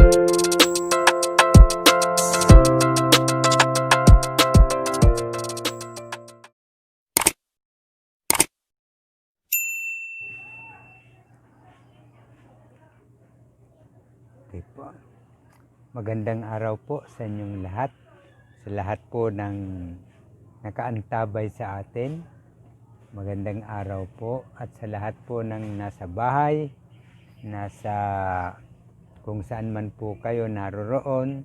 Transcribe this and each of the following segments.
Okay po. Magandang araw po sa inyong lahat. Sa lahat po ng nakaantabay sa atin. Magandang araw po. At sa lahat po ng nasa bahay, nasa kung saan man po kayo naroroon.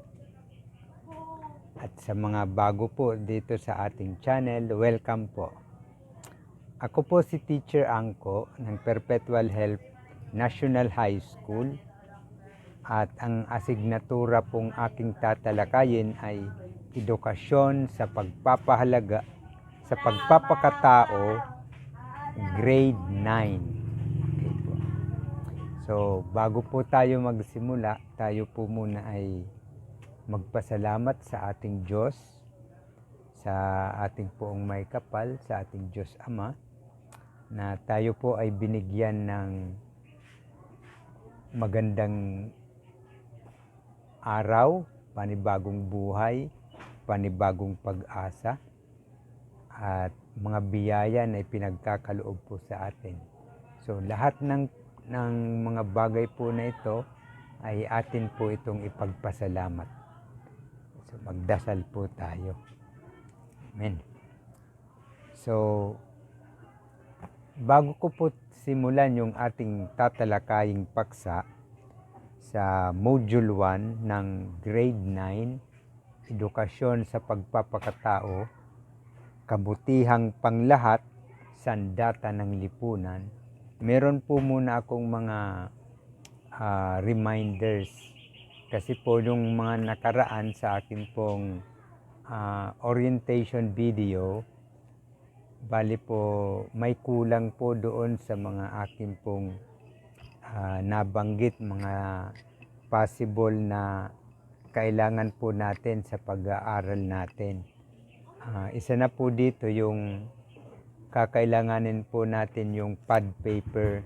At sa mga bago po dito sa ating channel, welcome po. Ako po si Teacher Angko ng Perpetual Help National High School. At ang asignatura pong aking tatalakayin ay edukasyon sa pagpapahalaga sa pagpapakatao, grade 9. Okay po. So, bago po tayo magsimula, tayo po muna ay magpasalamat sa ating Diyos, sa ating poong may kapal, sa ating Diyos Ama, na tayo po ay binigyan ng magandang araw, panibagong buhay, panibagong pag-asa, at mga biyaya na ipinagkakaloob po sa atin. So lahat ng mga bagay po na ito ay atin po itong ipagpasalamat. So magdasal po tayo. Amen. So bago ko po simulan yung ating tatalakaying paksa, sa Module 1 ng Grade 9, Edukasyon sa Pagpapakatao, Kabutihang Panglahat, Sandata ng Lipunan. Meron po muna akong mga reminders kasi po yung mga nakaraan sa akin pong orientation video, bali po may kulang po doon sa mga akin pong nabanggit, mga possible na kailangan po natin sa pag-aaral natin. Isa na po dito yung kakailanganin po natin yung pad paper,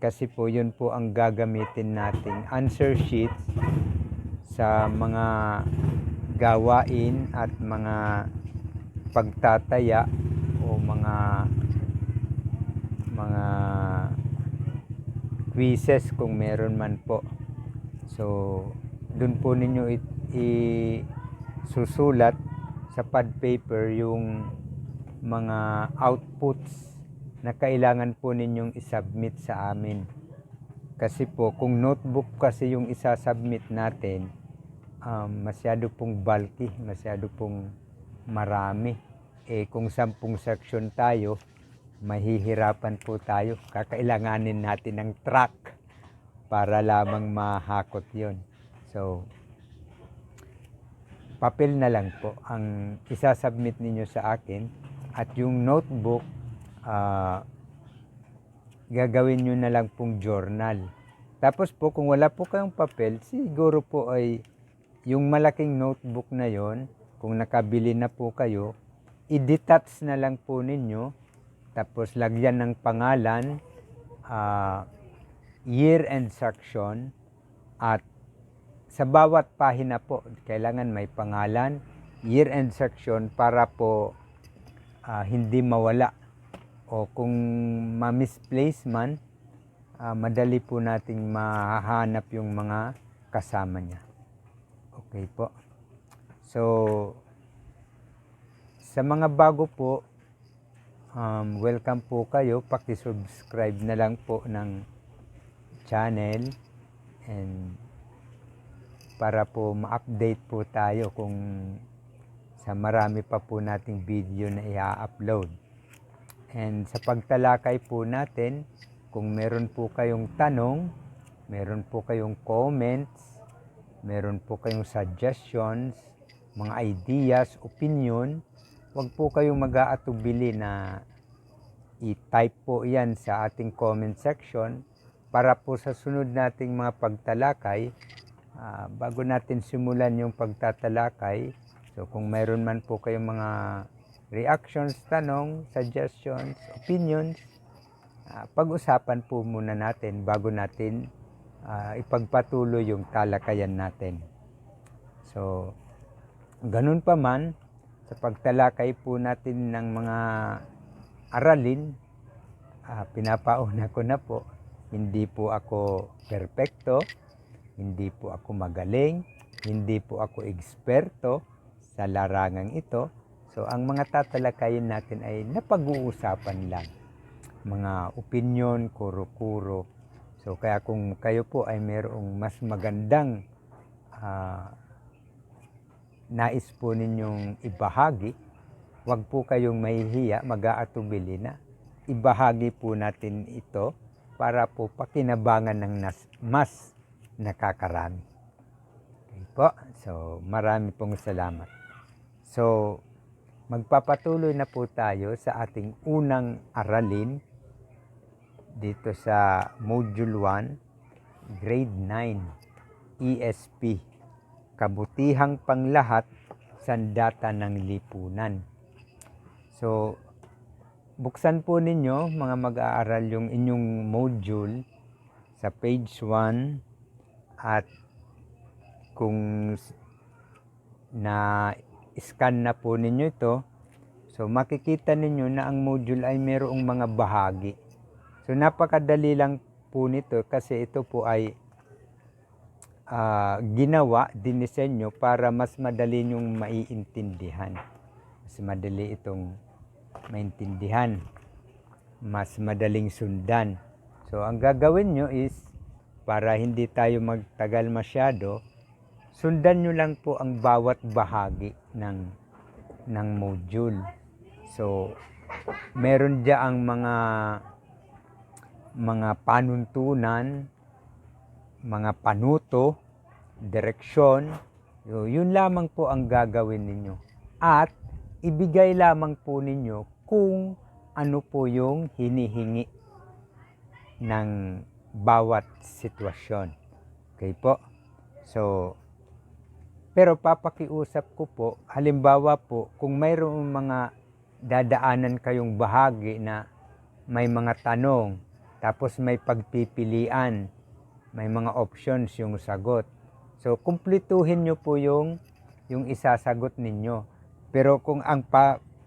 kasi po yun po ang gagamitin nating answer sheets sa mga gawain at mga pagtataya o mga quizzes kung meron man po. So, dun po ninyo isusulat sa pad paper yung mga outputs na kailangan po ninyong isubmit sa amin. Kasi po, kung notebook kasi yung isasubmit natin, masyado pong bulky, masyado pong marami. Kung 10 section tayo, mahihirapan po tayo. Kakailanganin natin ng track para lamang mahakot yon. So, papel na lang po ang isasubmit ninyo sa akin, at yung notebook, gagawin nyo na lang pong journal. Tapos po, kung wala po kayong papel, siguro po ay yung malaking notebook na yon, kung nakabili na po kayo, i-detach na lang po ninyo. Tapos lagyan ng pangalan, year and section, at sa bawat pahina po, kailangan may pangalan, year and section, para po hindi mawala. O kung ma-misplace man, madali po nating mahahanap yung mga kasama niya. Okay po. So, sa mga bago po, welcome po kayo. Paki-subscribe na lang po ng channel, and para po ma-update po tayo kung sa marami pa po nating video na i-upload. And sa pagtalakay po natin, kung meron po kayong tanong, meron po kayong comments, meron po kayong suggestions, mga ideas, opinion, huwag po kayong mag-aatubili na i-type po yan sa ating comment section, para po sa sunod nating mga pagtalakay, bago natin simulan yung pagtatalakay, so kung mayroon man po kayong mga reactions, tanong, suggestions, opinions, pag-usapan po muna natin bago natin ipagpatuloy yung talakayan natin. So, ganun pa man, sa pagtalakay po natin ng mga aralin, pinapauna ko na po, hindi po ako perpekto, hindi po ako magaling, hindi po ako eksperto sa larangang ito. So, ang mga tatalakayin natin ay napag-uusapan lang. Mga opinyon, kuro-kuro. So, kaya kung kayo po ay mayroong mas magandang nais po ninyong ibahagi, wag po kayong mahihiya, mag-aatubili na ibahagi po natin ito para po pakinabangan ng mas nakakarami. Okay po. So, marami pong salamat. So, magpapatuloy na po tayo sa ating unang aralin dito sa Module 1, Grade 9, ESP, Kabutihang Panglahat, Sandata ng Lipunan. So, buksan po ninyo mga mag-aaral yung inyong module sa page 1 at kung na-scan na po ninyo ito, so makikita ninyo na ang module ay mayroong mga bahagi. So napakadali lang po nito kasi ito po ay ginawa, dinisenyo para mas madali nyong maiintindihan. Mas madali itong maintindihan. Mas madaling sundan. So ang gagawin nyo is, para hindi tayo magtagal masyado, sundan nyo lang po ang bawat bahagi ng module. So meron diyaang mga panuntunan, mga panuto, direksyon, so, yun lamang po ang gagawin ninyo. At ibigay lamang po ninyo kung ano po yung hinihingi ng bawat sitwasyon. Okay po? So, pero papakiusap ko po, halimbawa po, kung mayroong mga dadaanan kayong bahagi na may mga tanong, tapos may pagpipilian, may mga options yung sagot. So, kumplituhin nyo po yung isasagot ninyo. Pero kung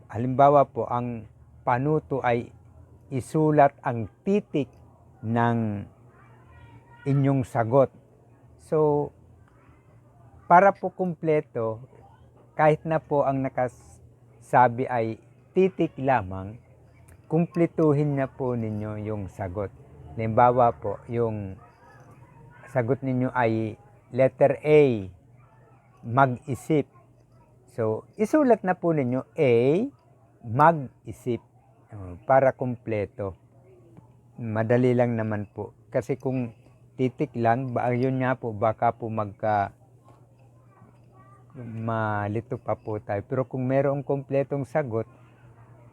halimbawa po, ang panuto ay isulat ang titik ng inyong sagot. So, para po kumpleto, kahit na po ang nakasabi ay titik lamang, kumplituhin na po ninyo yung sagot. Halimbawa po, yung sagot ninyo ay letter A, mag-isip. So, isulat na po ninyo A, mag-isip, para kumpleto. Madali lang naman po. Kasi kung titik lang, yun nga po, baka po malito pa po tayo. Pero kung mayroong kumpletong sagot,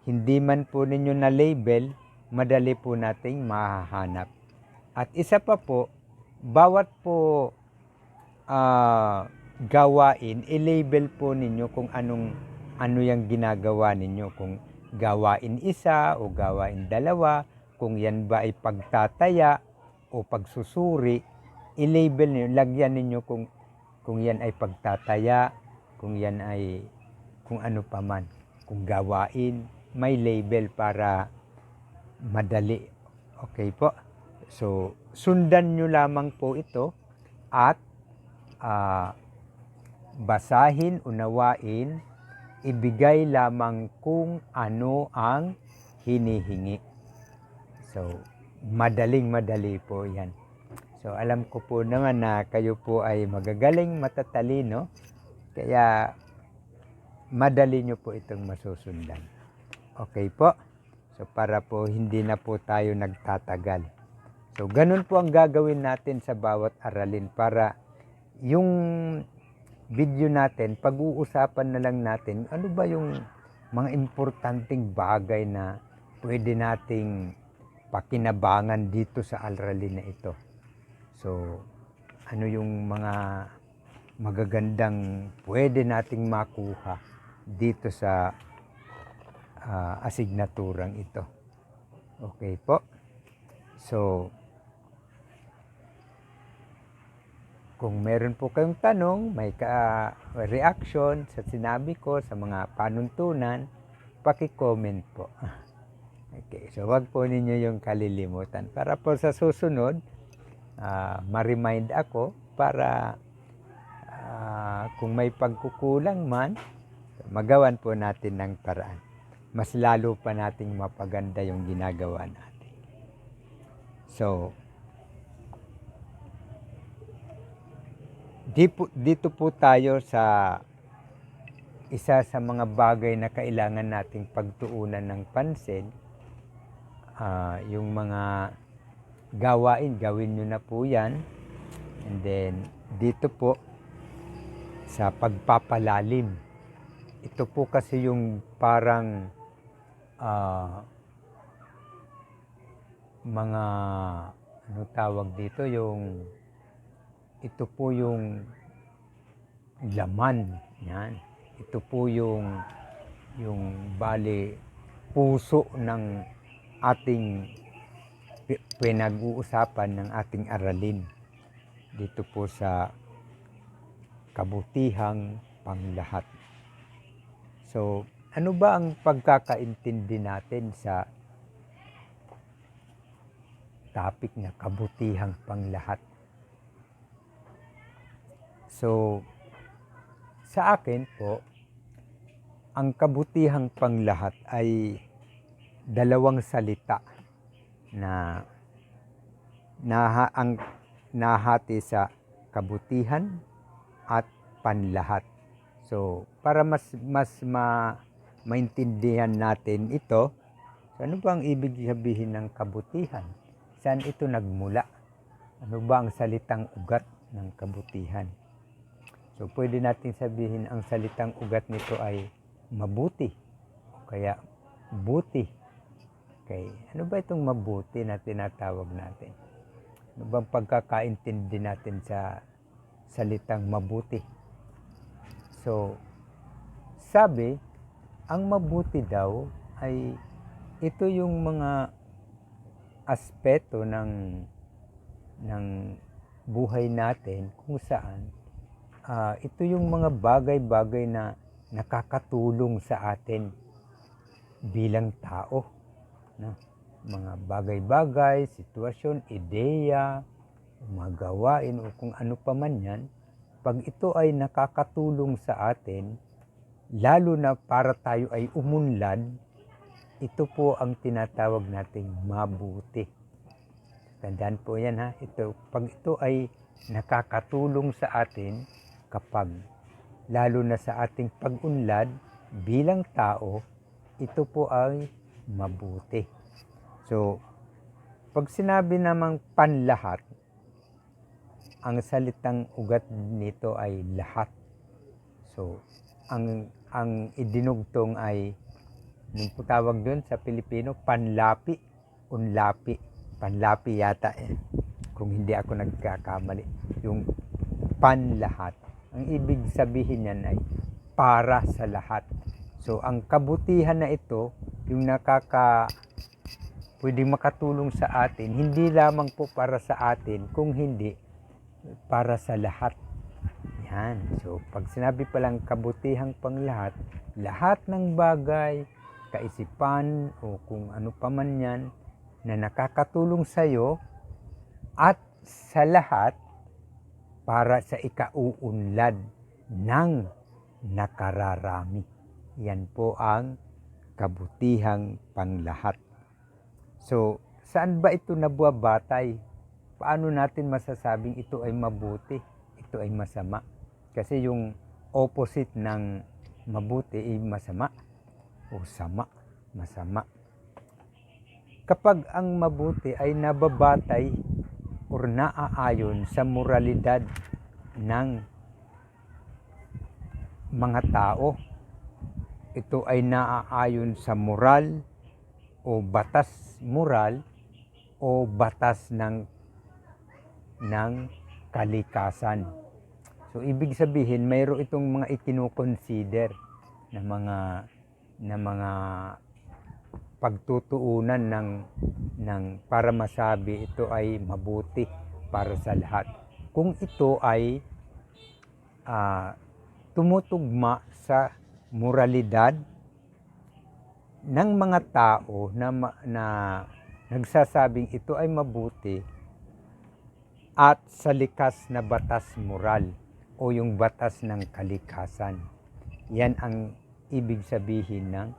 hindi man po ninyo na label, madali po nating mahahanap. At isa pa po, bawat po gawain, i-label po ninyo kung ano yung ginagawa ninyo. Kung gawain isa o gawain dalawa, kung yan ba ay pagtataya o pagsusuri, i-label ninyo, lagyan ninyo kung yan ay pagtataya, kung yan ay kung ano pa man, kung gawain, may label para madali. Okay po? So, sundan nyo lamang po ito at basahin, unawain, ibigay lamang kung ano ang hinihingi. So, madaling-madali po yan. So, alam ko po naman na kayo po ay magagaling, matatalino, kaya madali nyo po itong masusundan. Okay po? So, para po hindi na po tayo nagtatagal. So, ganun po ang gagawin natin sa bawat aralin para yung video natin, pag-uusapan na lang natin, ano ba yung mga importanteng bagay na pwede nating pakinabangan dito sa aralin na ito. So, ano yung mga magagandang pwede nating makuha dito sa asignaturang ito. Okay po? So, Kung meron po kayong tanong, may reaction sa sinabi ko, sa mga panuntunan, paki-comment po. Okay, so wag po ninyo yung kalilimutan. Para po sa susunod, ma-remind ako para kung may pagkukulang man, magawan po natin ng paraan. Mas lalo pa nating mapaganda yung ginagawa natin. So, dito po tayo sa isa sa mga bagay na kailangan nating pagtuunan ng pansin. Yung mga gawain, gawin nyo na po yan. And then, dito po, sa pagpapalalim. Ito po kasi yung parang mga, ano tawag dito, ito po yung laman. Yan. Ito po yung bali puso ng ating pinag-uusapan ng ating aralin dito po sa kabutihang panglahat. So, ano ba ang pagkakaintindi natin sa topic na kabutihang panglahat? So, sa akin po, ang kabutihang panglahat ay dalawang salita na ang nahati sa kabutihan at panlahat. So, para mas maintindihan natin ito, so ano ba ang ibig sabihin ng kabutihan? Saan ito nagmula? Ano ba ang salitang ugat ng kabutihan? So, pwede natin sabihin ang salitang ugat nito ay mabuti o kaya buti. Okay. Ano ba itong mabuti na tinatawag natin? Ano bang pagkakaintindi natin sa salitang mabuti? So, sabi, ang mabuti daw ay ito yung mga aspeto ng buhay natin kung saan ito yung mga bagay-bagay na nakakatulong sa atin bilang tao. No? Mga bagay-bagay, sitwasyon, ideya, mga gawain o kung ano pa man yan, pag ito ay nakakatulong sa atin, lalo na para tayo ay umunlad, ito po ang tinatawag nating mabuti. Tandaan po yan ha, pag ito ay nakakatulong sa atin, kapag lalo na sa ating pag-unlad bilang tao, ito po ay mabuti. So, pag sinabi namang panlahat, ang salitang ugat nito ay lahat. So, ang idinugtong ay, nung tawag doon sa Pilipino, panlapi, unlapi. Panlapi yata kung hindi ako nagkakamali. Yung panlahat. Ang ibig sabihin niyan ay para sa lahat. So, ang kabutihan na ito, yung pwedeng makatulong sa atin, hindi lamang po para sa atin, kung hindi, para sa lahat. Yan. So, pag sinabi palang kabutihang panglahat, lahat ng bagay, kaisipan, o kung ano pa man yan, na nakakatulong sa iyo, at sa lahat, para sa ikauunlad ng nakararami. Yan po ang kabutihang panglahat. So, saan ba ito nabubatay? Paano natin masasabing ito ay mabuti, ito ay masama? Kasi yung opposite ng mabuti ay masama o sama, masama. Kapag ang mabuti ay nababatay o naaayon sa moralidad ng mga tao, ito ay naaayon sa moral o batas moral o batas ng kalikasan. So, ibig sabihin, mayroon itong mga ikinukonsider na mga pagtutuunan ng para masabi ito ay mabuti para sa lahat. kung ito ay tumutugma sa moralidad ng mga tao na nagsasabing ito ay mabuti at sa likas na batas moral o yung batas ng kalikasan. Yan ang ibig sabihin ng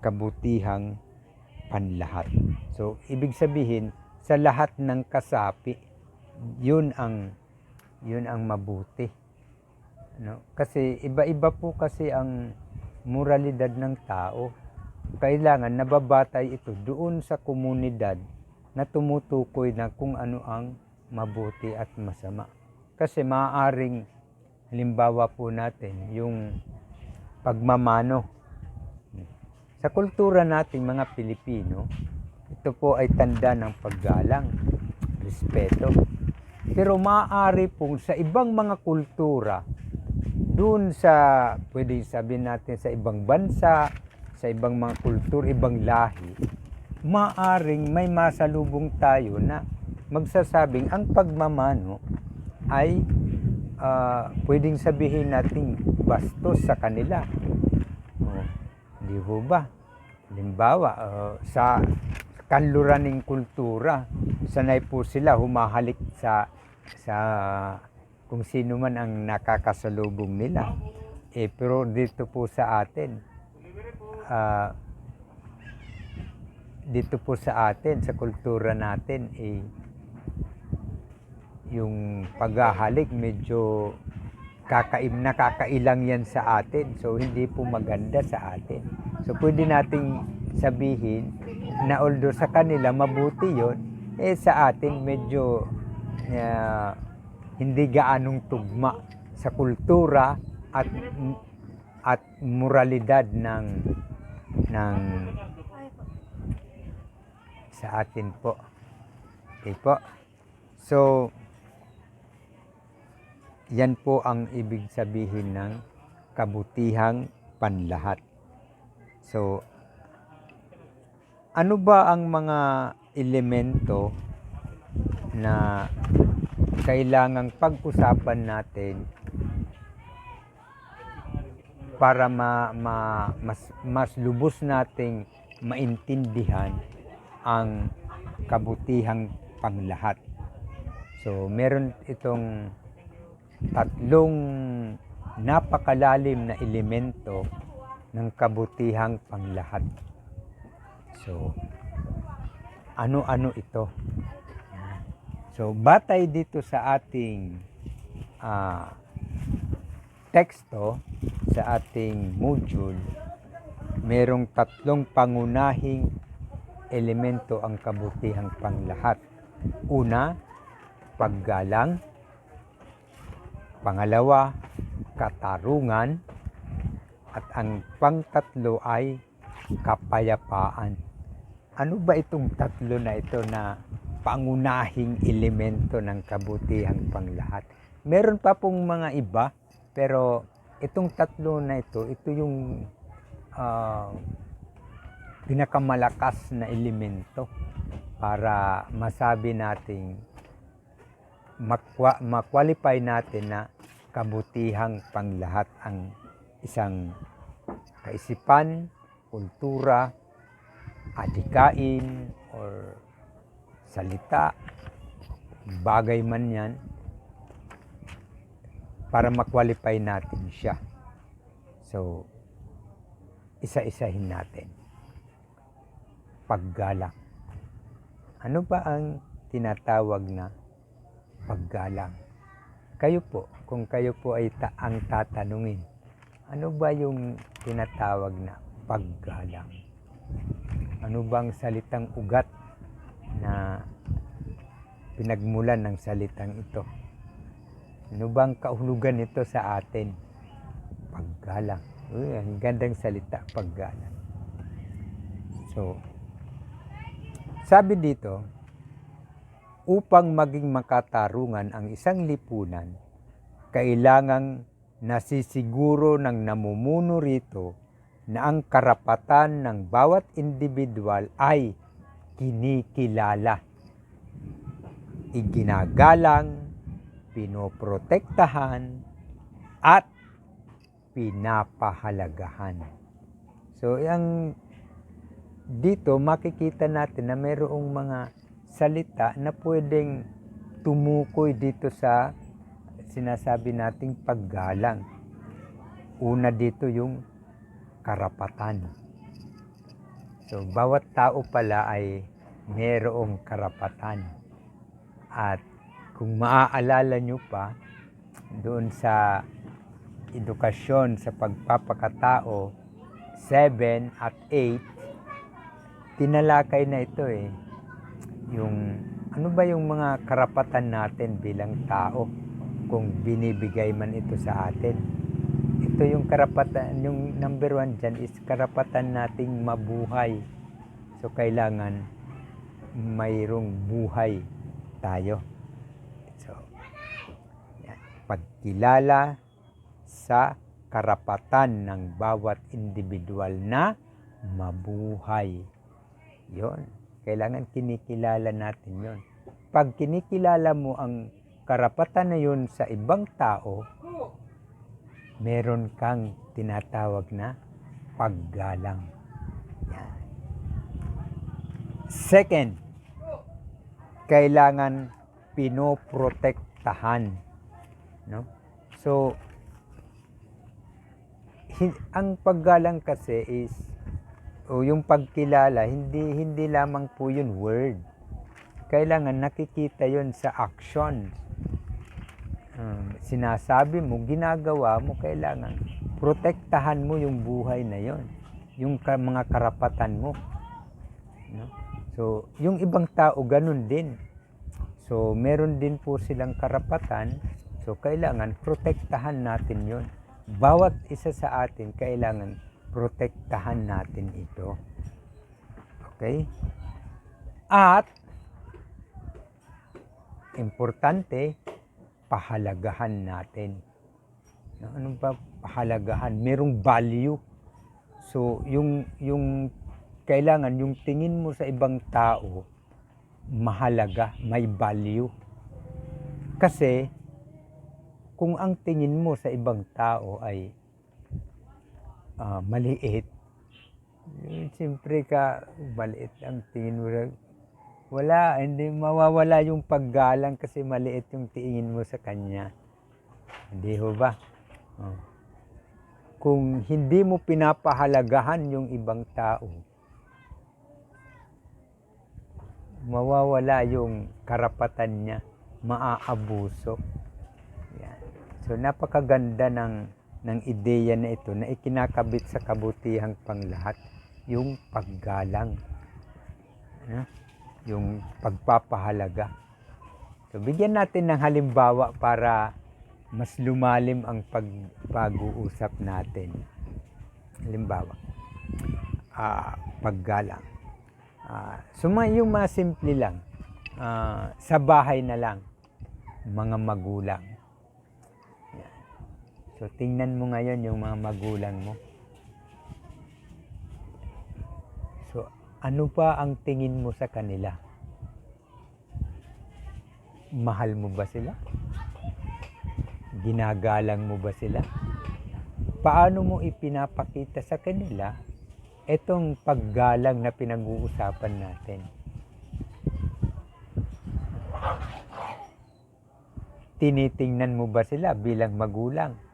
kabutihang panlahat. So, ibig sabihin, sa lahat ng kasapi, yun ang mabuti. No? Kasi iba-iba po kasi ang moralidad ng tao. Kailangan nababatay ito doon sa komunidad na tumutukoy na kung ano ang mabuti at masama. Kasi maaaring, halimbawa po natin, yung pagmamano. Sa kultura nating mga Pilipino, ito po ay tanda ng paggalang, respeto. Pero maaari pong sa ibang mga kultura, doon sa, pwedeng sabihin natin sa ibang bansa, sa ibang mga kultur, ibang lahi, maaring may masalubong tayo na magsasabing ang pagmamano ay pwedeng sabihin natin bastos sa kanila. Di ho ba? Halimbawa, sa kanluraning kultura, sanay po sila humahalik sa kung sino man ang nakakasalubong nila. Pero dito po sa atin, sa kultura natin, yung paghahalik medyo nakakailang yan sa atin. So, hindi po maganda sa atin. So, pwede nating sabihin na although sa kanila mabuti yun, sa atin medyo hindi gaanong tugma sa kultura at moralidad ng sa atin po. Okay po. So, yan po ang ibig sabihin ng kabutihang panlahat. So, ano ba ang mga elemento na kailangang pag-usapan natin para mas lubos nating maintindihan ang kabutihang panglahat? So, meron itong tatlong napakalalim na elemento ng kabutihang panglahat. So, ano-ano ito? So, batay dito sa ating teksto, sa ating module, merong tatlong pangunahing elemento ang kabutihang panglahat. Una, paggalang. Pangalawa, katarungan. At ang pangtatlo ay kapayapaan. Ano ba itong tatlo na ito na pangunahing elemento ng kabutihang panglahat? Meron pa pong mga iba, pero itong tatlo na ito yung pinakamalakas na elemento para masabi nating ma-qualify natin na kabutihang panglahat ang isang kaisipan, kultura, adhikain, or salita, bagay man yan, para ma-qualify natin siya. So, isa-isahin natin. Paggalang. Ano ba ang tinatawag na paggalang? Kayo po, kung kayo po ay ang tatanungin, ano ba yung tinatawag na paggalang? Ano bang salitang ugat na pinagmulan ng salitang ito? Ano bang kahulugan nito sa atin? Paggalang. Uy, ang gandang salita, paggalang. So, sabi dito, upang maging makatarungan ang isang lipunan, kailangang nasisiguro ng namumuno rito na ang karapatan ng bawat individual ay kinikilala, iginagalang, pinoprotektahan, at pinapahalagahan. So, dito makikita natin na mayroong mga salita na pwedeng tumukoy dito sa sinasabi nating paggalang. Una dito yung karapatan. So, bawat tao pala ay mayroong karapatan. At kung maaalala nyo pa, doon sa edukasyon sa pagpapakatao 7 at 8, tinalakay na ito yung ano ba yung mga karapatan natin bilang tao kung binibigay man ito sa atin. Ito yung karapatan, yung number 1 dyan is karapatan nating mabuhay. So kailangan mayroong buhay tayo. So, yan. Pagkilala sa karapatan ng bawat individual na mabuhay. Yon. Kailangan kinikilala natin yon. Pag kinikilala mo ang karapatan na yon sa ibang tao, meron kang tinatawag na paggalang. Yan. Second, kailangan pinoprotektahan. No? So, ang paggalang kasi is yung pagkilala, hindi lamang po yun word. Kailangan nakikita yun sa action. Sinasabi mo, ginagawa mo, kailangan protektahan mo yung buhay na yun. Yung mga karapatan mo. No? So, yung ibang tao, ganun din. So, meron din po silang karapatan. So, kailangan protektahan natin yun. Bawat isa sa atin, kailangan protektahan natin ito. Okay? At, importante, pahalagahan natin. Ano ba pahalagahan? Merong value. So, yung kailangan, yung tingin mo sa ibang tao, mahalaga, may value. Kasi, kung ang tingin mo sa ibang tao ay maliit, siyempre maliit ang tingin mo. Wala, hindi mawawala yung paggalang kasi maliit yung tingin mo sa kanya. Hindi ho ba? Kung hindi mo pinapahalagahan yung ibang tao, mawawala yung karapatan niya, maaabuso. Yan. So napakaganda ng ideya na ito na ikinakabit sa kabutihang panglahat, yung paggalang, yung pagpapahalaga. So bigyan natin ng halimbawa para mas lumalim ang pag-uusap natin. Halimbawa, paggalang. So yung mga simple lang, sa bahay na lang, mga magulang. So, tingnan mo ngayon yung mga magulang mo. So, ano pa ang tingin mo sa kanila? Mahal mo ba sila? Ginagalang mo ba sila? Paano mo ipinapakita sa kanila itong paggalang na pinag-uusapan natin? Tinitingnan mo ba sila bilang magulang?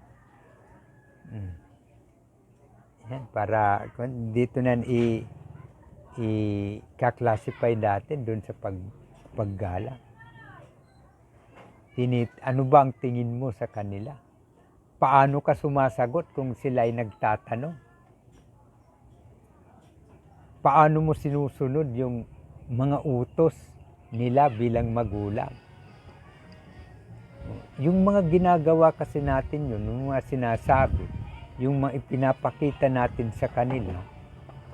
Yan, para dito na i-classify natin doon sa paggalang. Ano ba ang tingin mo sa kanila? Paano ka sumasagot kung sila ay nagtatanong? Paano mo sinusunod yung mga utos nila bilang magulang? Yung mga ginagawa kasi natin yun, yung mga sinasabi, yung mga ipinapakita natin sa kanila,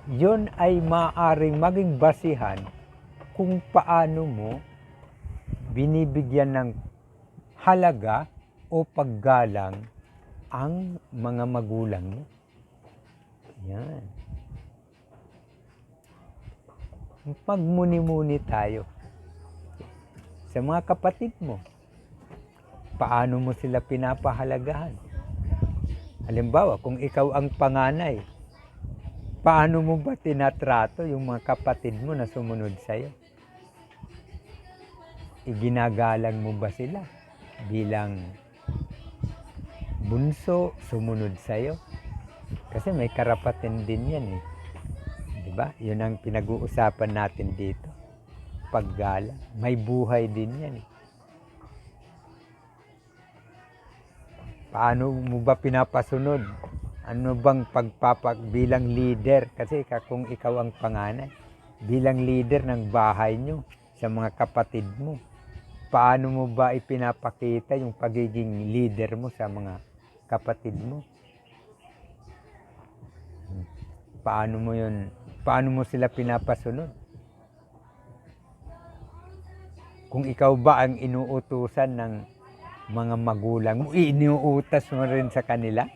yun ay maaaring maging basihan kung paano mo binibigyan ng halaga o paggalang ang mga magulang mo. Yan. Magmuni-muni tayo sa mga kapatid mo. paano mo sila pinapahalagahan? Halimbawa, kung ikaw ang panganay, paano mo ba tinatrato yung mga kapatid mo na sumunod sa'yo? Iginagalang mo ba sila bilang bunso sumunod sa'yo? Kasi may karapatan din yan eh. Diba? Yun ang pinag-uusapan natin dito. Paggalang. May buhay din yan eh. Paano mo ba pinapasunod? Ano bang bilang leader? Kasi kung ikaw ang panganay, bilang leader ng bahay nyo, sa mga kapatid mo, paano mo ba ipinapakita yung pagiging leader mo sa mga kapatid mo? Paano mo yun? Paano mo sila pinapasunod? Kung ikaw ba ang inuutusan ng mga magulang mo, inuutas mo rin sa kanila?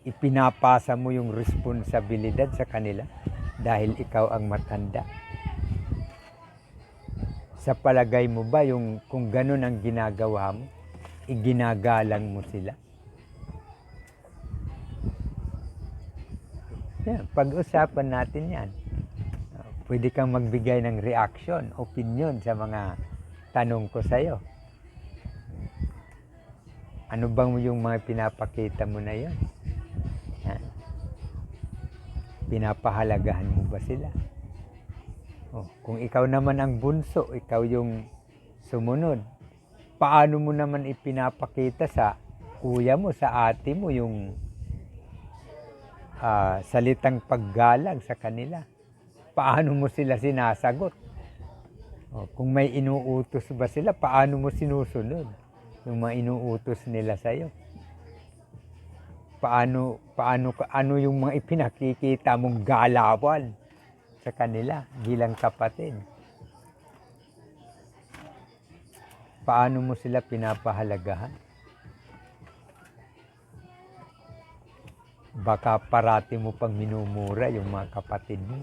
Ipinapasa mo yung responsibilidad sa kanila dahil ikaw ang matanda? Sa palagay mo ba kung ganun ang ginagawa mo, iginagalang mo sila? Yan, pag-usapan natin yan. Pwede kang magbigay ng reaction, opinion sa mga tanong ko sa'yo. Ano bang yung mga pinapakita mo na yun? Pinapahalagahan mo ba sila? Kung ikaw naman ang bunso, ikaw yung sumunod, paano mo naman ipinapakita sa kuya mo, sa ate mo yung salitang paggalang sa kanila? Paano mo sila sinasagot? Kung may inuutos ba sila, paano mo sinusunod yung mga inuutos nila sa'yo? Ano yung mga ipinakikita mong galawan sa kanila bilang kapatid? Paano mo sila pinapahalagahan? Baka parati mo pang minumura yung mga kapatid mo.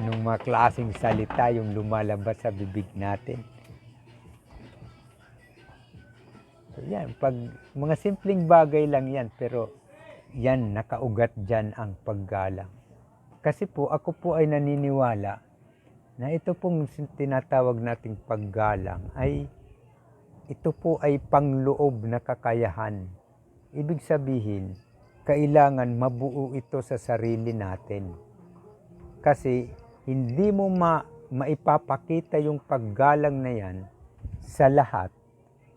Anong mga klaseng salita yung lumalabas sa bibig natin? So yan, mga simpleng bagay lang yan, pero yan, nakaugat dyan ang paggalang. Kasi po, ako po ay naniniwala na ito pong tinatawag nating paggalang ito po ay pangloob na kakayahan. Ibig sabihin, kailangan mabuo ito sa sarili natin. Kasi hindi mo maipapakita yung paggalang na yan sa lahat,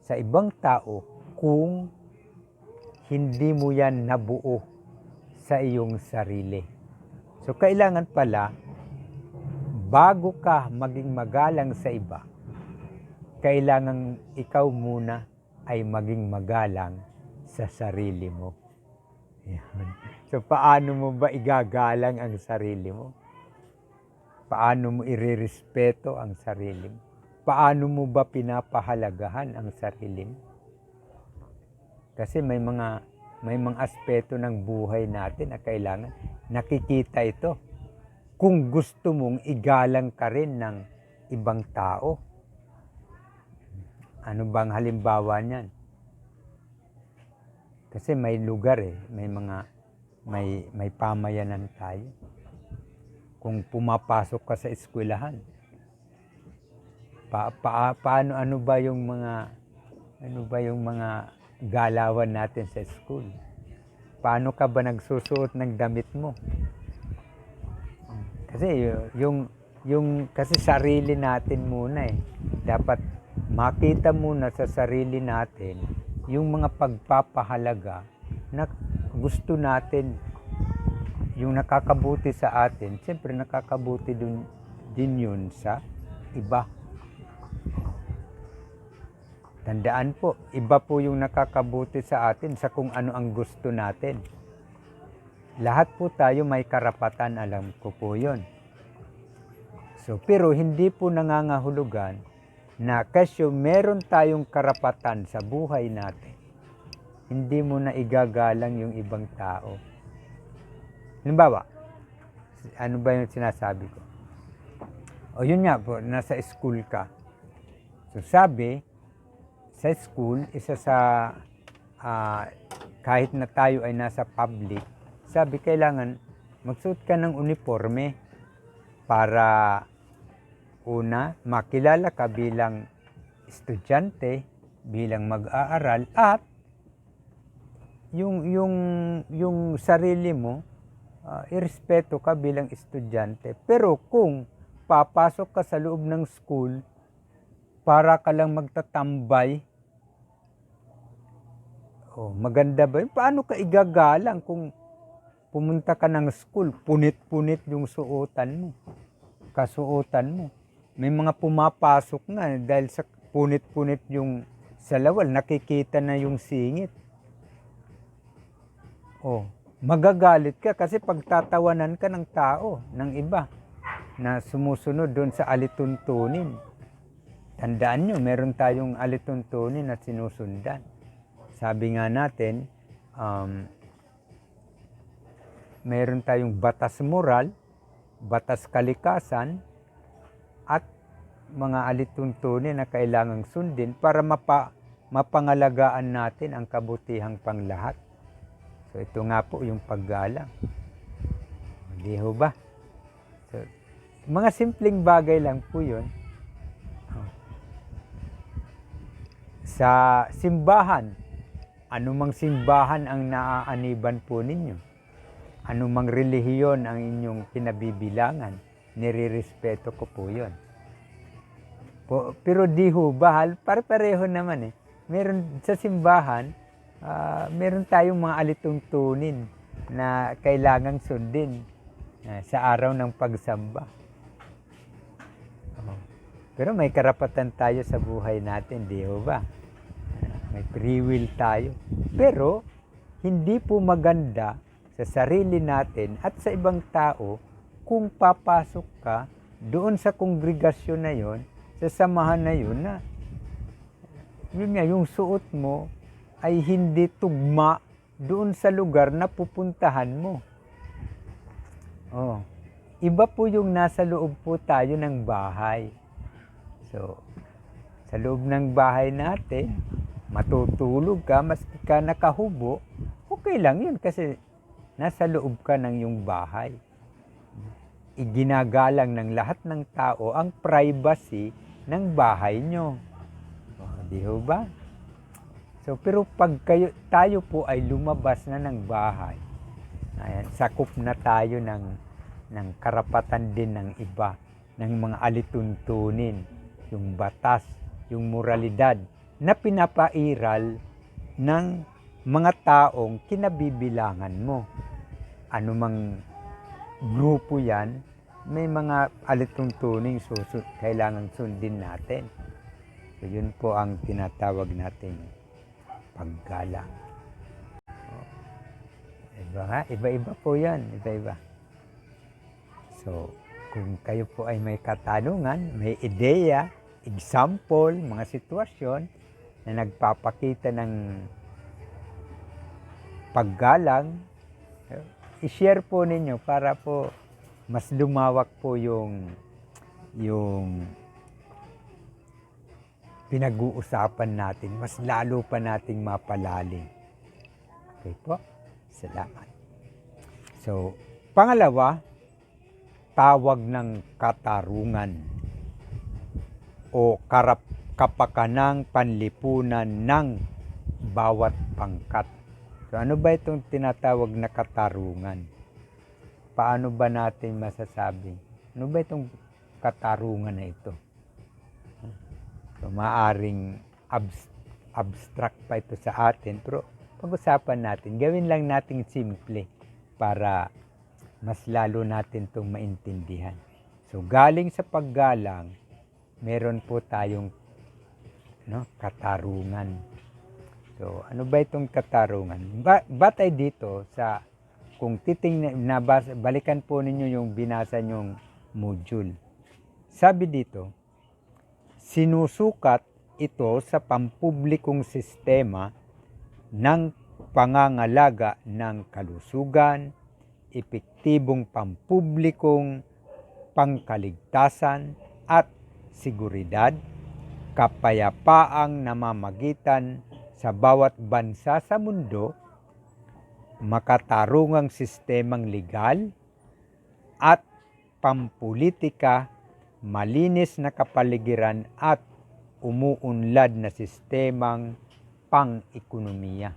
sa ibang tao, kung hindi mo yan nabuo sa iyong sarili. So kailangan pala, bago ka maging magalang sa iba, kailangan ikaw muna ay maging magalang sa sarili mo. Yan. So paano mo ba igagalang ang sarili mo? Paano mo irerespeto ang sarili mo? Paano mo ba pinapahalagahan ang sarili mo? Kasi may mga aspeto ng buhay natin na kailangan nakikita ito. Kung gusto mong igalang ka rin ng ibang tao. Ano bang halimbawa niyan? Kasi may lugar may pamayanan tayo. Kung pumapasok ka sa eskwelahan, ano ba yung mga galawan natin sa school? Paano ka ba nagsusuot ng damit mo? Kasi kasi sarili natin muna eh. Dapat makita muna sa sarili natin yung mga pagpapahalaga na gusto natin, yung nakakabuti sa atin. Siyempre nakakabuti din yun sa iba. Tandaan po, iba po yung nakakabuti sa atin sa kung ano ang gusto natin. Lahat po tayo may karapatan, alam ko po yun. So, pero hindi po nangangahulugan na kasi meron tayong karapatan sa buhay natin, hindi mo na igagalang yung ibang tao. Halimbawa, ano ba yung sinasabi ko? O yun nga po, nasa school ka. So sabi, sa school, isa sa kahit na tayo ay nasa public, sabi kailangan magsuot ka ng uniforme para una, makilala ka bilang estudyante, bilang mag-aaral, at yung sarili mo, irespeto ka bilang estudyante. Pero kung papasok ka sa loob ng school, para ka lang magtatambay, maganda ba yun? Paano ka igagalang kung pumunta ka ng school, punit-punit yung suotan mo, kasuotan mo? May mga pumapasok nga dahil sa punit-punit yung salawal, nakikita na yung singit. Magagalit ka kasi pagtatawanan ka ng tao, ng iba, na sumusunod doon sa alituntunin. Tandaan nyo, meron tayong alituntunin na sinusundan. Sabi nga natin, meron tayong batas moral, batas kalikasan, at mga alituntunin na kailangang sundin para mapangalagaan natin ang kabutihang panglahat. So ito nga po yung paggalang. Hindi ho ba? So, mga simpleng bagay lang po yun. Sa simbahan, anumang simbahan ang naaaniban po ninyo, anumang relihiyon ang inyong kinabibilangan, nirirespeto ko po yun. Pero di ho ba, pare-pareho naman eh. Meron sa simbahan, meron tayong mga alituntunin na kailangang sundin sa araw ng pagsamba. Pero may karapatan tayo sa buhay natin, di ho ba? May free will tayo. Pero hindi po maganda sa sarili natin at sa ibang tao kung papasok ka doon sa kongregasyon na yon, sa samahan na yun, na yun nga, yung suot mo ay hindi tugma doon sa lugar na pupuntahan mo. Iba po yung nasa loob po tayo ng bahay. So, sa loob ng bahay natin, matutulog ka, maski ka nakahubo, okay lang yun kasi nasa loob ka ng iyong bahay. Iginagalang ng lahat ng tao ang privacy ng bahay nyo. Di ho ba? So, pero pag tayo po ay lumabas na ng bahay, ayan, sakop na tayo ng karapatan din ng iba, ng mga alituntunin, yung batas, yung moralidad na pinapairal ng mga taong kinabibilangan mo. Ano mang grupo yan, may mga alituntuning kailangan sundin natin. So yun po ang tinatawag nating paggalang. Iba-iba po yan, iba-iba. So kung kayo po ay may katanungan, may ideya, example, mga sitwasyon na nagpapakita ng paggalang, i-share po ninyo para po mas lumawak po yung pinag-uusapan natin, mas lalo pa nating mapalalim. Okay po? Salamat. So, pangalawa, tawag ng katarungan o kapakanang panlipunan ng bawat pangkat. So ano ba itong tinatawag na katarungan? Paano ba natin masasabi? Ano ba itong katarungan na ito? So maaring abstract pa ito sa atin, pero pag-usapan natin, gawin lang natin simple para mas lalo natin itong maintindihan. So, galing sa paggalang, meron po tayong katarungan. So, ano ba itong katarungan? Batay dito sa, kung balikan po ninyo yung binasa nyong module. Sabi dito, sinusukat ito sa pampublikong sistema ng pangangalaga ng kalusugan, epektibong pampublikong pangkaligtasan, at seguridad, kapayapaang namamagitan sa bawat bansa sa mundo, makatarungang sistemang legal at pampulitika, malinis na kapaligiran at umuunlad na sistemang pang-ekonomiya.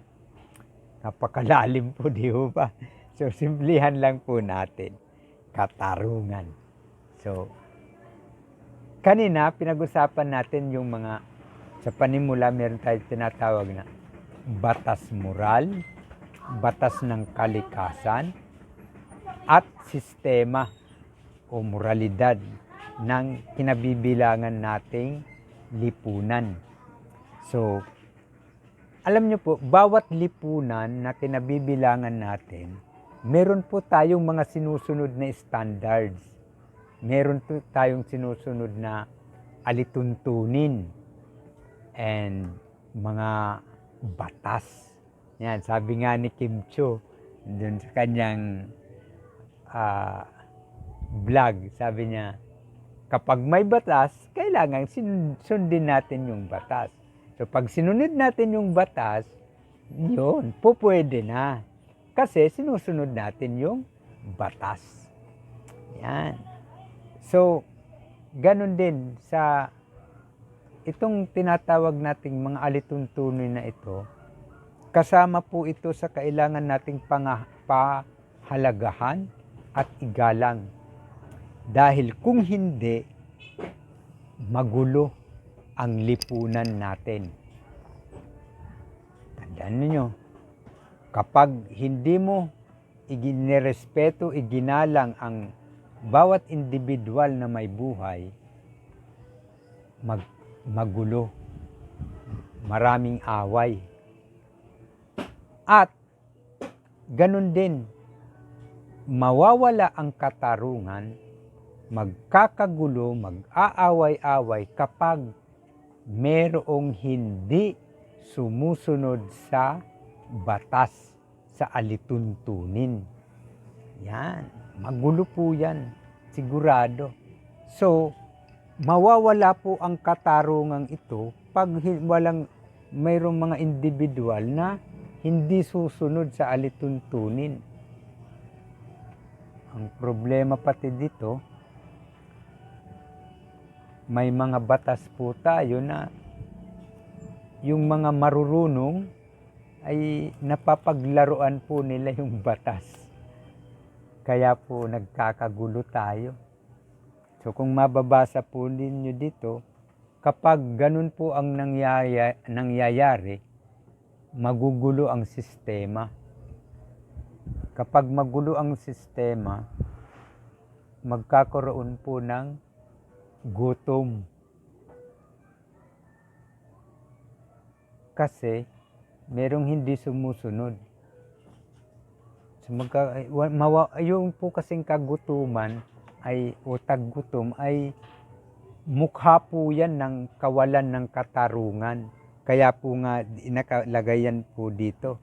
Napakalalim po, di ba? So, simplihan lang po natin. Katarungan. So, kanina, pinag-usapan natin yung mga, sa panimula, meron tayo tinatawag na batas moral, batas ng kalikasan, at sistema o moralidad ng kinabibilangan nating lipunan. So, alam nyo po, bawat lipunan na kinabibilangan natin, meron po tayong mga sinusunod na standards. Meron po tayong sinusunod na alituntunin and mga batas. Yan, sabi nga ni Kim Chiu, dun sa kanyang vlog, sabi niya, kapag may batas, kailangan sundin natin yung batas. So, pag sinunod natin yung batas, yun, pwede na. Kasi sinusunod natin yung batas. Yan. So, ganun din sa itong tinatawag nating mga alituntunin na ito, kasama po ito sa kailangan nating pahalagahan at igalang. Dahil kung hindi, magulo ang lipunan natin. Tandaan ninyo, kapag hindi mo inirespeto, iginalang ang bawat individual na may buhay, magulo, maraming away. At ganun din, mawawala ang katarungan, magkakagulo, mag-aaway-away kapag merong hindi sumusunod sa batas, sa alituntunin. Yan, magulo po yan, sigurado. So, mawawala po ang katarungang ito pag mayroong mga individual na hindi susunod sa alituntunin. Ang problema pati dito, may mga batas po tayo na yung mga marurunong ay napapaglaruan po nila yung batas. Kaya po nagkakagulo tayo. So kung mababasa po ninyo dito, kapag ganun po ang nangyayari, magugulo ang sistema. Kapag magulo ang sistema, magkakaroon po ng gutom. Kasi merong hindi sumusunod. So yung po kasing kagutuman ay o taggutom ay mukha po yan ng kawalan ng katarungan. Kaya po nga nakalagay yan po dito.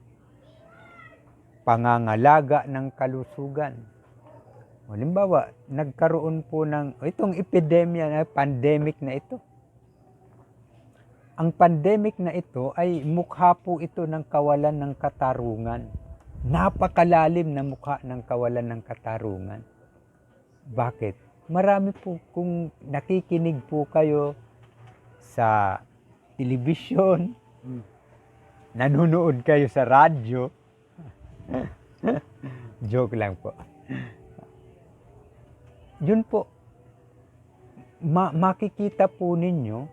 Pangangalaga ng kalusugan. Halimbawa, nagkaroon po ng itong epidemya, pandemic na ito. Ang pandemic na ito ay mukha po ito ng kawalan ng katarungan. Napakalalim na mukha ng kawalan ng katarungan. Bakit? Marami po, kung nakikinig po kayo sa telebisyon, nanonood kayo sa radyo, joke lang po. Yun po, makikita po ninyo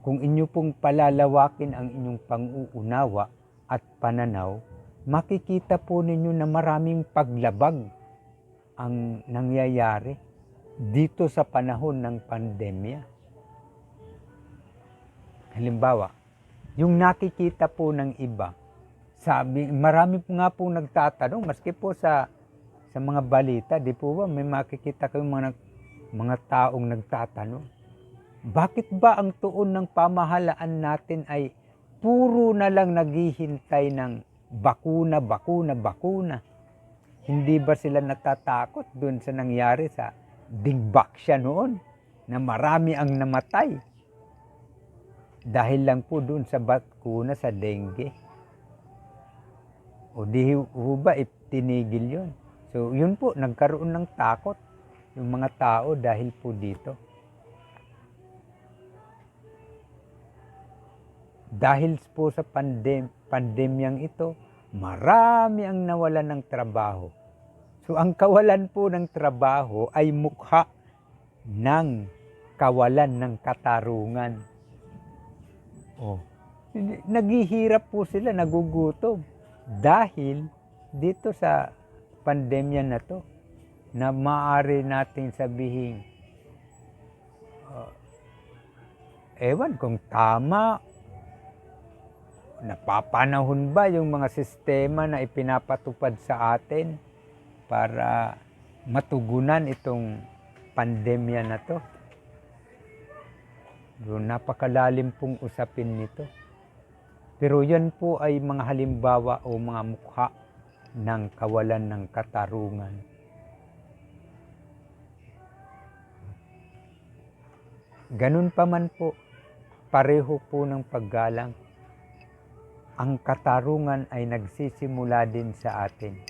kung inyo pong palalawakin ang inyong pang-uunawa at pananaw, makikita po ninyo na maraming paglabag ang nangyayari dito sa panahon ng pandemya. Halimbawa, yung nakikita po ng iba, marami nga po nagtatanong, maski po sa mga balita, di po ba, may makikita kayong mga taong nagtatanong, bakit ba ang tuon ng pamahalaan natin ay puro na lang naghihintay ng bakuna? Hindi ba sila natatakot dun sa nangyari sa Digbaksya noon? na marami ang namatay dahil lang po doon sa bakuna sa dengue. O di ho ba itinigil yun? So yun po, nagkaroon ng takot yung mga tao dahil po dito. Dahil po sa pandemyang ito, marami ang nawalan ng trabaho. So ang kawalan po ng trabaho ay mukha ng kawalan ng katarungan. Oh, naghihirap po sila, nagugutom dahil dito sa pandemya na to, na maaari nating sabihin, ewan kung tama, napapanahon ba yung mga sistema na ipinapatupad sa atin para matugunan itong pandemya na to. Napakalalim pong usapin nito. Pero yan po ay mga halimbawa o mga mukha ng kawalan ng katarungan. Ganun pa man po, pareho po ng paggalang. Ang katarungan ay nagsisimula din sa atin.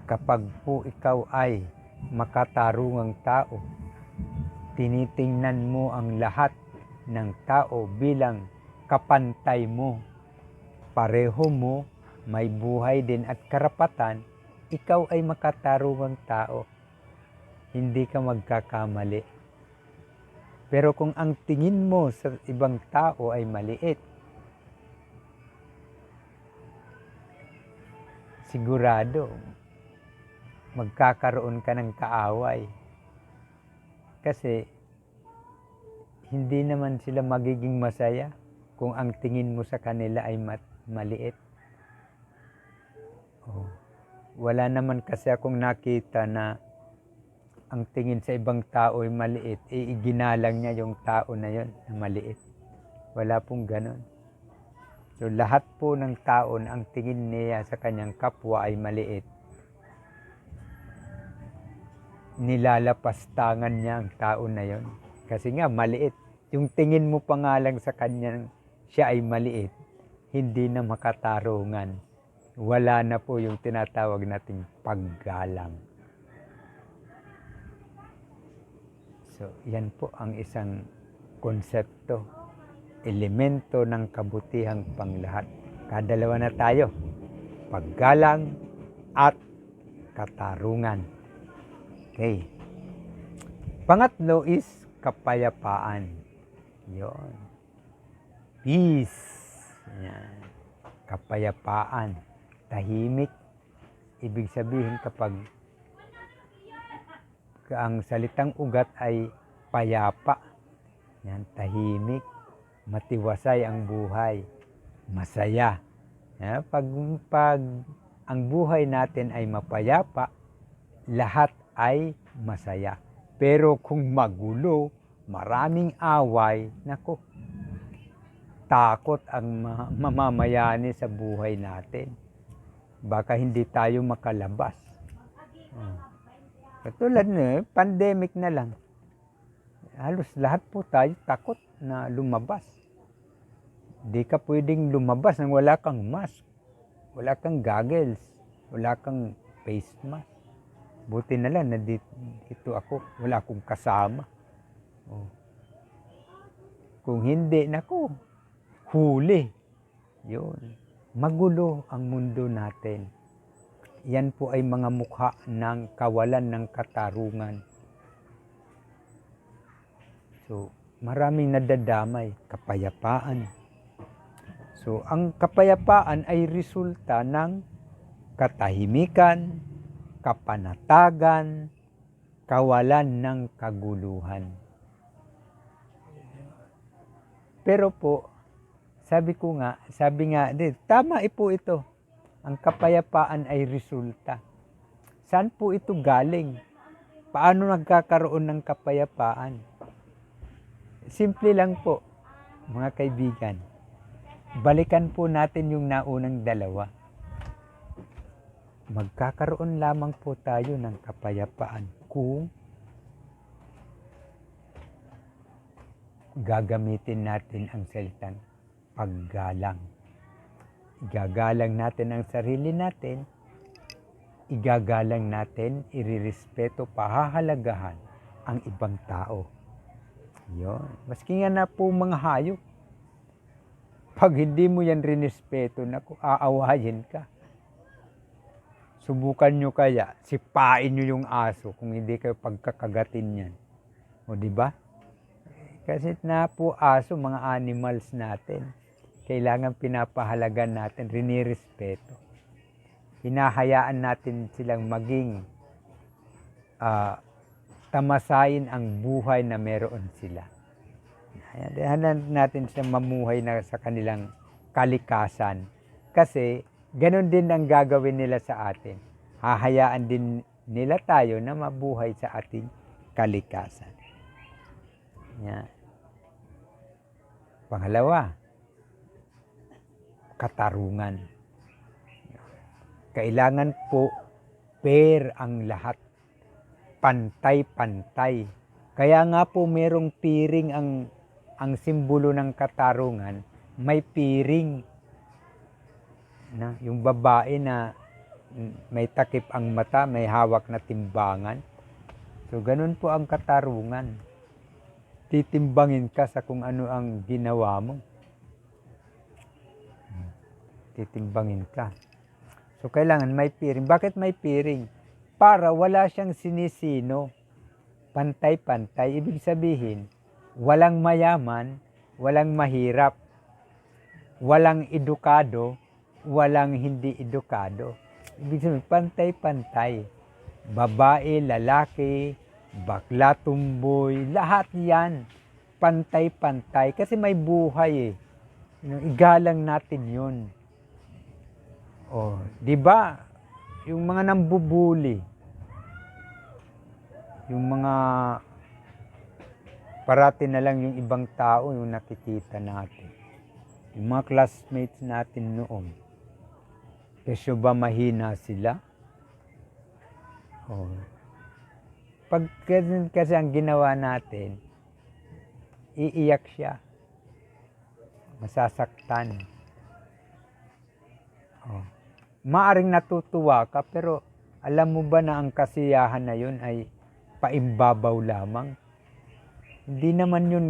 Kapag po ikaw ay makatarungang tao, tinitingnan mo ang lahat ng tao bilang kapantay mo. Pareho mo, may buhay din at karapatan, ikaw ay makatarungang tao. Hindi ka magkakamali. Pero kung ang tingin mo sa ibang tao ay maliit, sigurado, magkakaroon ka ng kaaway. Kasi hindi naman sila magiging masaya kung ang tingin mo sa kanila ay maliit. Oh. Wala naman kasi akong nakita na ang tingin sa ibang tao ay maliit, iginalang niya yung tao na yon na maliit. Wala pong ganon. So lahat po ng tao na ang tingin niya sa kanyang kapwa ay maliit, nilalapastangan niya ang tao na yon. Kasi nga maliit. Yung tingin mo pa nga lang sa kanya siya ay maliit, hindi na makatarungan. Wala na po yung tinatawag nating paggalang. So yan po ang isang konsepto, elemento ng kabutihang panglahat. Kadalawa na tayo, paggalang at katarungan. Okay. Pangatlo is kapayapaan. Yon. Peace. Yan. Kapayapaan. Tahimik. Ibig sabihin kapag ang salitang ugat ay payapa. Yan. Tahimik. Matiwasay ang buhay. Masaya. Yan. Pag ang buhay natin ay mapayapa, lahat ay masaya. Pero kung magulo, maraming away, nako, takot ang mamamayani sa buhay natin. Baka hindi tayo makalabas. Katulad na, pandemic na lang. Halos lahat po tayo takot na lumabas. Di ka pwedeng lumabas nang wala kang mask, wala kang goggles, wala kang face mask. Buti na lang na dito ako, wala akong kasama. Oh. Kung hindi, nako, huli. Yun. Magulo ang mundo natin. Yan po ay mga mukha ng kawalan ng katarungan. So, maraming nadadamay, kapayapaan. So, ang kapayapaan ay resulta ng katahimikan, kapanatagan, kawalan ng kaguluhan. Pero po, sabi nga, tama po ito. Ang kapayapaan ay resulta. Saan po ito galing? Paano nagkakaroon ng kapayapaan? Simple lang po, mga kaibigan. Balikan po natin yung naunang dalawa. Magkakaroon lamang po tayo ng kapayapaan kung gagamitin natin ang salitang paggalang. Igagalang natin ang sarili natin, igagalang natin, irirespeto, pahahalagahan ang ibang tao. Yun. Maski nga na po mga hayop, pag hindi mo yan rinespeto, naku, aawayin ka. Subukan nyo kaya, sipain nyo yung aso kung hindi kayo pagkakagatin yan. O di ba? Kasi na po aso, mga animals natin, kailangan pinapahalagan natin, rinirespeto. Hinahayaan natin silang maging tamasayin ang buhay na meron sila. Hayaan natin silang mamuhay na sa kanilang kalikasan. Kasi ganon din ang gagawin nila sa atin. Hahayaan din nila tayo na mabuhay sa ating kalikasan. Yan. Pangalawa, katarungan. Kailangan po fair ang lahat. Pantay-pantay. Kaya nga po merong piring ang simbolo ng katarungan, may piring. Na, yung babae na may takip ang mata, may hawak na timbangan. So ganun po ang katarungan. Titimbangin ka sa kung ano ang ginawa mo. Titimbangin ka. So kailangan may piring. Bakit may piring? Para wala siyang sinisino. Pantay-pantay. Ibig sabihin, walang mayaman, walang mahirap, walang edukado, walang hindi edukado. Ibig sabihin, pantay-pantay. Babae, lalaki, bakla, tumboy, lahat yan. Pantay-pantay. Kasi may buhay eh. Igalang natin yun. Oh, di ba? Yung mga nambubuli, yung mga parati na lang yung ibang tao yung nakikita natin. Yung mga classmates natin noon. Kasi ba mahina sila? Oh. Pag kasi ang ginawa natin, iiyak siya. Masasaktan. Oh. Maaring natutuwa ka, pero alam mo ba na ang kasiyahan na yun ay paimbabaw lamang? Hindi naman yun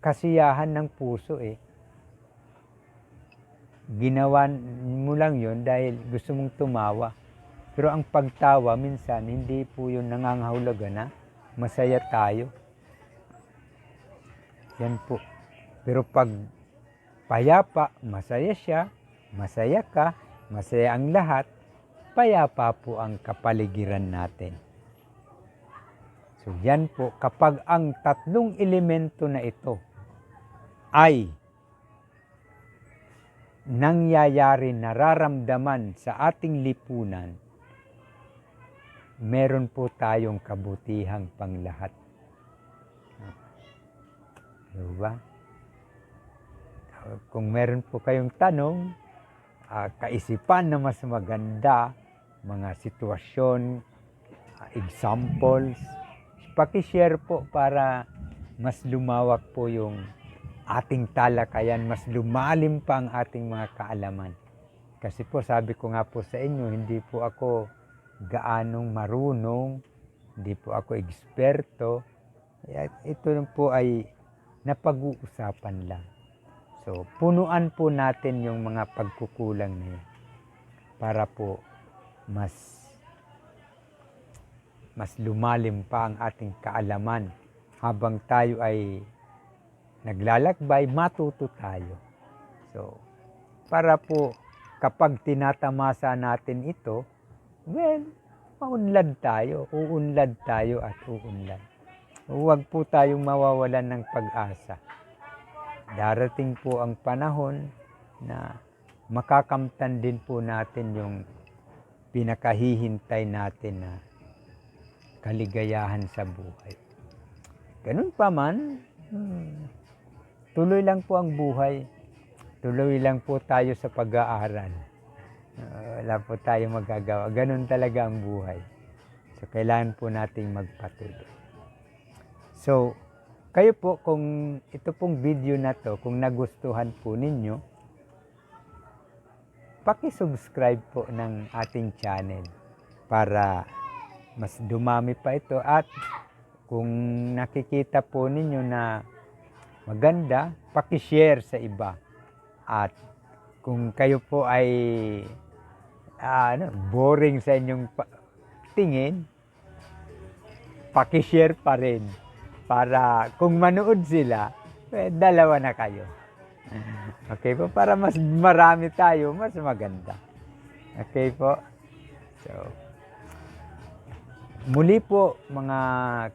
kasiyahan ng puso eh. Ginawa mo lang yun dahil gusto mong tumawa. Pero ang pagtawa minsan, hindi po yun nangangahulugan na masaya tayo. Yan po. Pero pag payapa, masaya siya, masaya ka, masaya ang lahat, payapa po ang kapaligiran natin. So yan po, kapag ang tatlong elemento na ito ay nangyayari, nararamdaman sa ating lipunan, meron po tayong kabutihang panglahat. Diba? Kung meron po kayong tanong, kaisipan na mas maganda, mga sitwasyon, examples, paki-share po para mas lumawak po yung ating talakayan, mas lumalim pa ang ating mga kaalaman. Kasi po sabi ko nga po sa inyo, hindi po ako gaanong marunong, hindi po ako eksperto. Ito po ay napag-uusapan lang. So, punuan po natin yung mga pagkukulang na yan para po mas lumalim pa ang ating kaalaman. Habang tayo ay naglalakbay, matuto tayo. So, para po kapag tinatamasa natin ito, well, maunlad tayo, uunlad tayo at uunlad. Huwag po tayong mawawalan ng pag-asa. Darating po ang panahon na makakamtan din po natin yung pinakahihintay natin na kaligayahan sa buhay. Ganun pa man, tuloy lang po ang buhay. Tuloy lang po tayo sa pag-aaral. Wala po tayo magagawa. Ganun talaga ang buhay. So, kailangan po nating magpatuloy. So, kayo po, kung ito pong video na to, kung nagustuhan po ninyo, paki-subscribe po ng ating channel para mas dumami pa ito. At kung nakikita po ninyo na maganda, paki-share sa iba. At kung kayo po ay boring sa inyong tingin, paki-share pa rin para kung manood sila, dalawa na kayo. Okay po, para mas marami tayo, mas maganda. Okay po. So, muli po mga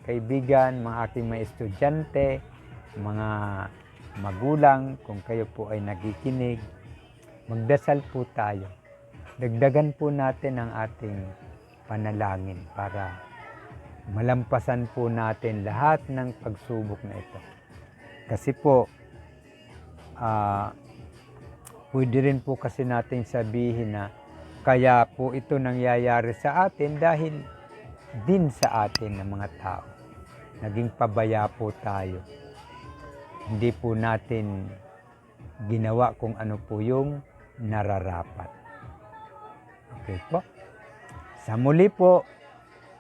kaibigan, mga aking mga estudyante, mga magulang, kung kayo po ay nakikinig, magdasal po tayo. Dagdagan po natin ang ating panalangin para malampasan po natin lahat ng pagsubok na ito. Kasi po, pwede rin po kasi natin sabihin na kaya po ito nangyayari sa atin dahil din sa atin ng mga tao. Naging pabaya po tayo. Hindi po natin ginawa kung ano po yung nararapat. Okay po. Sa muli po,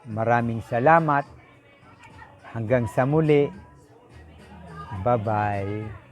maraming salamat. Hanggang sa muli. Bye-bye.